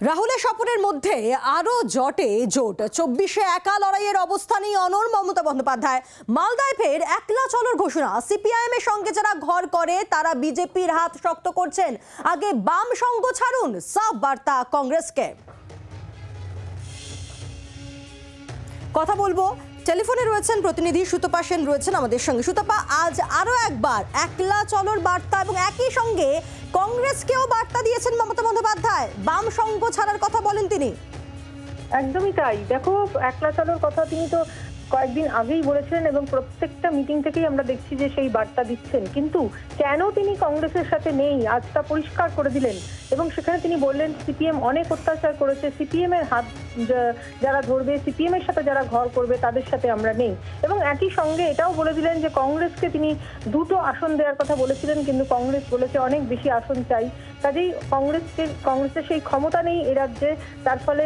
রাহুলের স্বপ্নের মধ্যে আরো জটে জোট 24-এ একা লড়াইয়ের অবস্থানেই অনড় মমতা বন্দ্যোপাধ্যায়। মালদায় ফের একলা চলার ঘোষণা। সিপিআইএম এর সঙ্গে যারা ঘর করে তারা বিজেপির হাত শক্ত করছেন। আগে বাম সঙ্গ ছাড়ুন, সাফ বার্তা কংগ্রেসকে। কথা বলবো, টেলিফোনে রয়েছেন প্রতিনিধি সুতপা সেন রয়েছেন আমাদের সঙ্গে। সুতপা, আজ আরো একবার একলা চলর বার্তা এবং একই সঙ্গে কংগ্রেসকেও বার্তা দিয়েছেন মমতা বন্দ্যোপাধ্যায়। বাম সঙ্গ ছাড়ার কথা বলেন তিনি। একদমই তাই। দেখো, একলা চলর কথা তিনি তো কয়েকদিন আগেই বলেছিলেন এবং প্রত্যেকটা মিটিং থেকেই আমরা দেখছি যে সেই বার্তা দিচ্ছেন, কিন্তু কেন তিনি কংগ্রেসের সাথে নেই আজ তা পরিষ্কার করে দিলেন। এবং সেখানে তিনি বললেন সিপিএম অনেক অত্যাচার করেছে, সিপিএম এর হাত যারা ধরবে, সিপিএম এর সাথে যারা ঘর করবে তাদের সাথে আমরা নেই। এবং একই সঙ্গে এটাও বলে দিলেন যে কংগ্রেসকে তিনি 2টো আসন দেওয়ার কথা বলেছিলেন, কিন্তু কংগ্রেস বলেছে অনেক বেশি আসন চাই। কাজেই কংগ্রেসের সেই ক্ষমতা নেই এ রাজ্যে, তার ফলে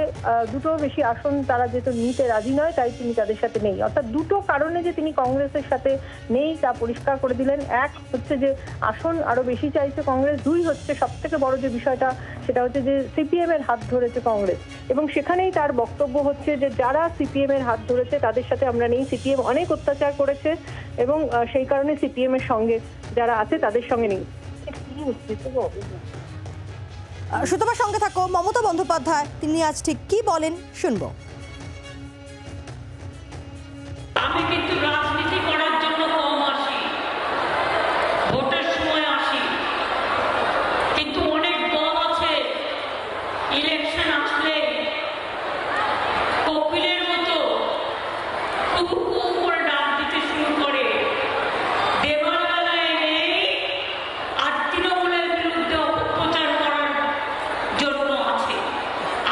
2টো বেশি আসন তারা যেহেতু নিতে রাজি নয়, তাই তিনি তাদের সাথে নেই। অর্থাৎ 2টো কারণে যে তিনি কংগ্রেসের সাথে নেই তা পরিষ্কার করে দিলেন। এক হচ্ছে যে আসন আরো বেশি চাইছে কংগ্রেস, 2 হচ্ছে সব থেকে বড় যে বিষয়টা সেটা হচ্ছে যে সিপিএম এর হাত ধরেছে কংগ্রেস। এবং সেখানেই তার বক্তব্য হচ্ছে যে যারা সিপিএম এর হাত ধরেছে তাদের সাথে আমরা নেই, সিপিএম অনেক অত্যাচার করেছে এবং সেই কারণে সিপিএম এর সঙ্গে যারা আছে তাদের সঙ্গে নেই। সুতপার সঙ্গে থাকো। মমতা বন্দ্যোপাধ্যায় তিনি আজ ঠিক কি বলেন শুনবো। আমি কিন্তু রাজনীতি করার জন্য কম আসি, ভোটের সময় আসি, কিন্তু অনেক দল আছে ইলেকশন আসলে কপিলের মতো কুকু করে ডাক দিতে শুরু করে। দেবার বেলায় নেই আর তৃণমূলের বিরুদ্ধে অপপ্রচার করার জন্য আছে।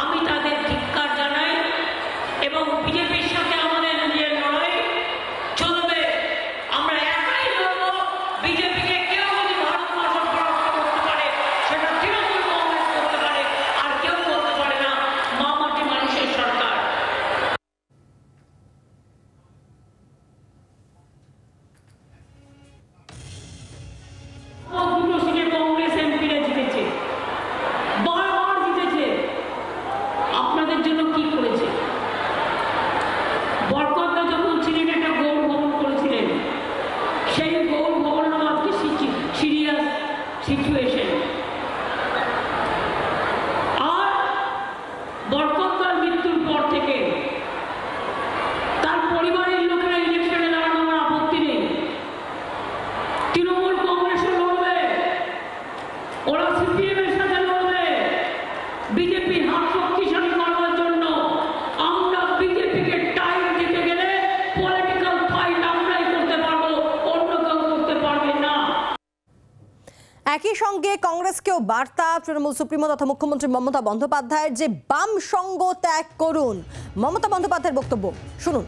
আমি তাদের ধিক্কার জানাই এবং বিজেপির সাথে আমাদের নিজের লড়াই চলবে। আমরা একাই লড়বো। বিজেপিকে কেউ যদি ভারতবর্ষ পরাস্ত করতে পারে সেটা তৃণমূল কংগ্রেস করতে পারে, আর কেউ করতে পারে না মা মাটি মানুষের সরকার। দুটো সিটে কংগ্রেস এমপিরা জিতেছে, বারবার জিতেছে। আপনাদের জন্য কি করেছে? বরকতদা যখন ছিলেন একটা গৌর ভবন করেছিলেন, সেই গৌর ভবনের আজকে সিরিয়াস সিচুয়েশন। আর বরকতদার মৃত্যুর পর থেকে তার পরিবারের লোকেরা ইলেকশনে দাঁড়ানো আমার আপত্তি নেই। তৃণমূল কংগ্রেসও লড়বে, ওরা সিপিএম এর সাথে লড়বে। বিজেপির হাত শক্তিশালী করার জন্য আমরা বিজেপিকে টাইম দিতে গেলে পলিটিক্যাল ফাইট আমরাই করতে পারবো, অন্য কেউ করতে পারবে না। একই সঙ্গে কংগ্রেসকেও বার্তা তৃণমূল সুপ্রিমো তথা মুখ্যমন্ত্রী মমতা বন্দ্যোপাধ্যায়ের যে বাম সঙ্গ ত্যাগ করুন। মমতা বন্দ্যোপাধ্যায়ের বক্তব্য শুনুন।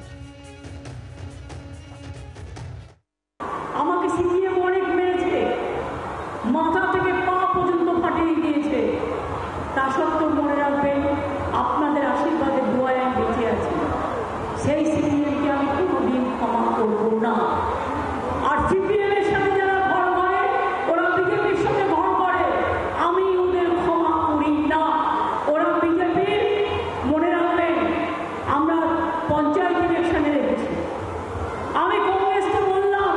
আমাকে সিপিএম অনেক মেরেছে, মাথা থেকে পা পর্যন্ত ফাটিয়ে দিয়েছে। তা সত্ত্বেও মনে রাখবেন, আপনাদের আশীর্বাদে দোয়ায় আমি বেঁচে আছি। সেই সিপিএমকে আমি কোনোদিন ক্ষমা করব না। আর সিপিএম এর সাথে যারা ঘর করে, ওরা বিজেপির সাথে ঘর করে, আমি ওদের ক্ষমা করি না। ওরা বিজেপির, মনে রাখবেন আমরা পঞ্চায়েত ইলেকশনে দেখেছি। আমি কংগ্রেসকে বললাম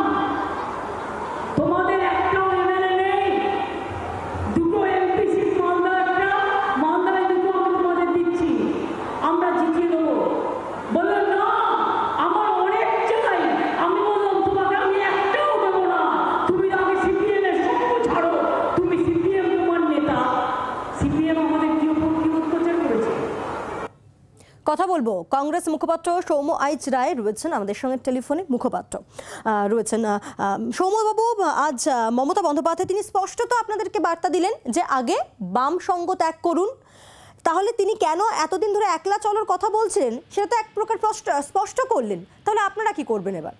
তোমাদের একটাও এমএলএ নেই, 2টো এমপি সিট মালদায় 2টো আমি তোমাদের দিচ্ছি, আমরা জিতিয়ে দেবো। বললো না আমার অনেক চাই। আমি বললাম তোমাকে আমি একটাও দেবো না, তুমি আগে সিপিএম এর সঙ্গ ছাড়ো। তুমি সিপিএম, তোমার নেতা সিপিএম আমাদের কি অত্যাচার করেছে। কথা বলবো, কংগ্রেস মুখপাত্র সৌম্য আইচ রায় রয়েছেন আমাদের সঙ্গে টেলিফোনে। মুখপাত্র রয়েছেন সৌম্যবাবু, আজ মমতা বন্দ্যোপাধ্যায় তিনি স্পষ্টত আপনাদেরকে বার্তা দিলেন যে আগে বাম সঙ্গ ত্যাগ করুন। তাহলে তিনি কেন এতদিন ধরে একলা চলার কথা বলছিলেন সেটা তো এক প্রকার স্পষ্ট করলেন। তাহলে আপনারা কি করবেন এবার?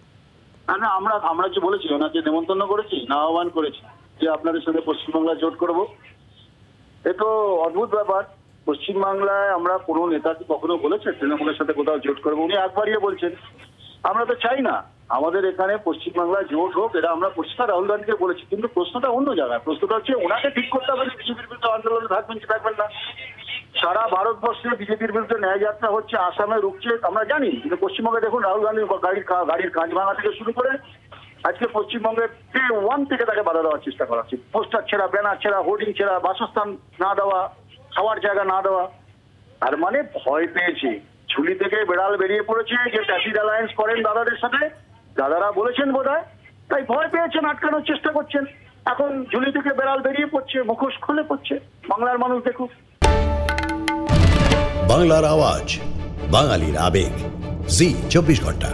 না, আমরা যে বলেছি ওনাকে নেমন্তন্ন করেছি, না আহ্বান করেছি যে আপনাদের সাথে পশ্চিমবাংলা জোট করব। এ তো অদ্ভুত ব্যাপার। পশ্চিমবাংলায় আমরা কোনো নেতা কি কখনো বলেছে তৃণমূলের সাথে কোথাও জোট করবো? উনি একবারই বলছেন। আমরা তো চাই না আমাদের এখানে পশ্চিমবাংলায় জোট হোক, এটা আমরা পরিষ্কার রাহুল গান্ধীকে বলেছি। কিন্তু প্রশ্নটা অন্য জায়গায়। প্রশ্নটা হচ্ছে ওনাকে ঠিক করতে হবে বিজেপির বিরুদ্ধে আন্দোলনে থাকবেন কি থাকবেন না। সারা ভারতবর্ষে বিজেপির বিরুদ্ধে ন্যায় যাত্রা হচ্ছে, আসামে রুখছে আমরা জানি, কিন্তু পশ্চিমবঙ্গে দেখুন রাহুল গান্ধী গাড়ির কাঁচ ভাঙা থেকে শুরু করে আজকে পশ্চিমবঙ্গে ডে 1 থেকে তাকে বাধা দেওয়ার চেষ্টা করা হচ্ছে। পোস্টার ছেঁড়া, ব্যানার ছেঁড়া, হোর্ডিং ছেঁড়া, বাসস্থান না দেওয়া, খাওয়ার জায়গা না দেওয়া। তার মানে ভয় পেয়েছে, ঝুলি থেকে বেড়াল বেরিয়ে পড়েছে যে ট্যাসিড অ্যালায়েন্স করেন দাদাদের সাথে, দাদারা বলেছেন বোধহয়, তাই ভয় পেয়েছেন, আটকানোর চেষ্টা করছেন। এখন ঝুলি থেকে বেড়াল বেরিয়ে পড়ছে, মুখোশ খুলে পড়ছে। বাংলার মানুষ দেখুক। বাংলার আওয়াজ, বাঙালির আবেগ, জি 24 ঘন্টা।